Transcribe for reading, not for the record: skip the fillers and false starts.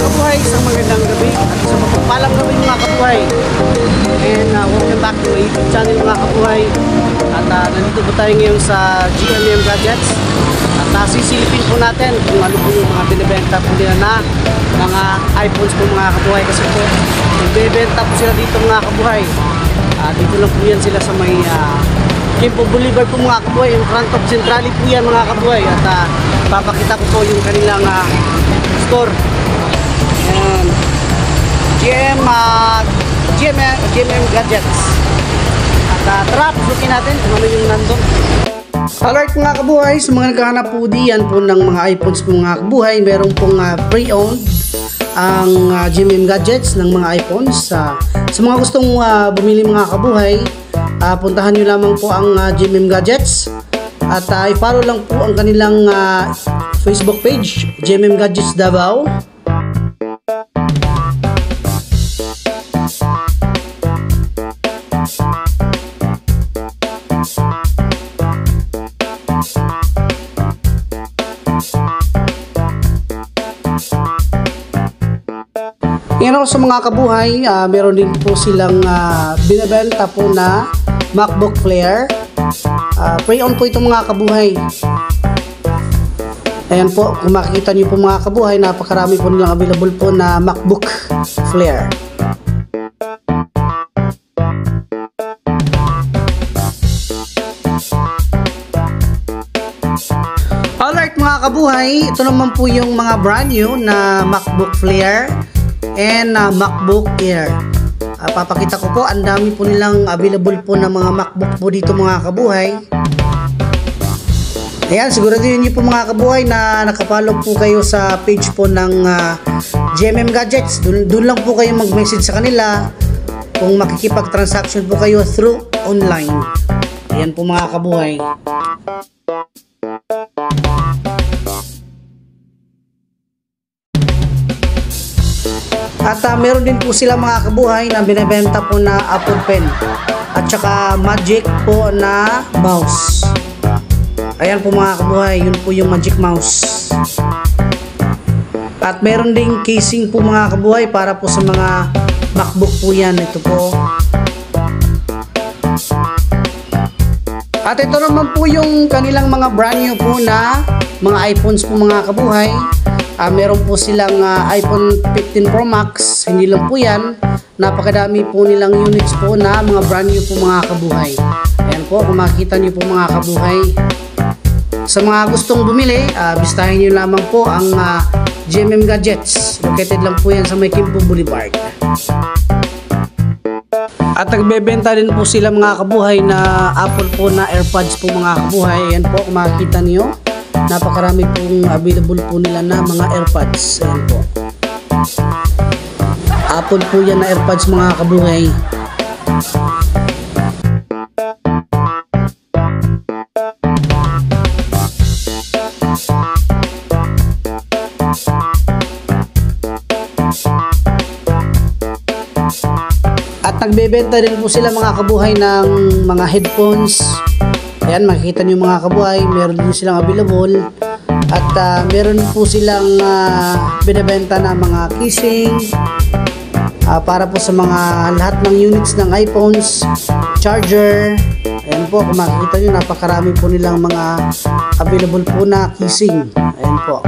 kabuhay, isang magandang gabi at isang mapagpalang gabi mga kabuhay. And welcome back to my YouTube channel mga kabuhay. At nandito po tayo ngayon sa GMM Gadgets. At sisilipin po natin kung ano po yung mga binibenta po nila na mga iPhones po mga kabuhay. Kasi po, nagbebenta po sila dito mga kabuhay. Dito lang po yan sila sa may Quimpo Boulevard po mga kabuhay. Yung front of Centrali po yan mga kabuhay. At papakita ko po yung kanilang store. GMM Gadgets. At tara, pusukin natin kung ano yung nandun. Alright mga kabuhay, sa mga naghahanap po diyan po ng mga iPhones po mga kabuhay, meron pong pre-owned ang GMM Gadgets ng mga iPhones. Sa mga gustong bumili mga kabuhay, puntahan nyo lamang po ang GMM Gadgets at i-follow lang po ang kanilang Facebook page, GMM Gadgets Davao. Ngayon sa mga kabuhay, meron din po silang binibenta po na MacBook Flare. Pre-owned po itong mga kabuhay. Ayan po, kung makikita nyo po mga kabuhay, napakarami po nilang available po na MacBook Flare. Alright mga kabuhay, ito naman po yung mga brand new na MacBook Flare and MacBook Air. Papakita ko po, ang dami po nilang available po na mga MacBook po dito mga kabuhay. Ayan, siguraduhin niyo po mga kabuhay na nakapollow po kayo sa page po ng GMM Gadgets. Doon lang po kayo mag-message sa kanila kung makikipag-transaction po kayo through online. Ayan po mga kabuhay. At meron din po sila mga kabuhay na binibenta po na Apple Pen at saka Magic po na mouse. Ayan po mga kabuhay, yun po yung Magic Mouse. At meron ding casing po mga kabuhay para po sa mga MacBook po yan. Ito po. At ito naman po yung kanilang mga brand new po na mga iPhones po mga kabuhay. Meron po silang iPhone 15 Pro Max, hindi lang po yan, napakadami po nilang units po na mga brand new po mga kabuhay. Ayan po, kung makikita nyo po mga kabuhay. Sa mga gustong bumili, bistahin nyo lamang po ang GMM Gadgets. Located lang po yan sa may Quimpo Boulevard. At nagbebenta din po sila mga kabuhay na Apple po na AirPods po mga kabuhay. Ayan po, kung makikita nyo, napakarami pong available po nila na mga AirPods. Ayan po. Apple po yan na AirPods mga kabuhay. At nagbebenta din po sila mga kabuhay ng mga headphones. Ayan, makikita nyo mga kabuhay, meron din silang available. At meron po silang binibenta na mga casing para po sa mga lahat ng units ng iPhones, charger. Ayan po, kung makikita nyo, napakarami po nilang mga available po na casing. Ayan po.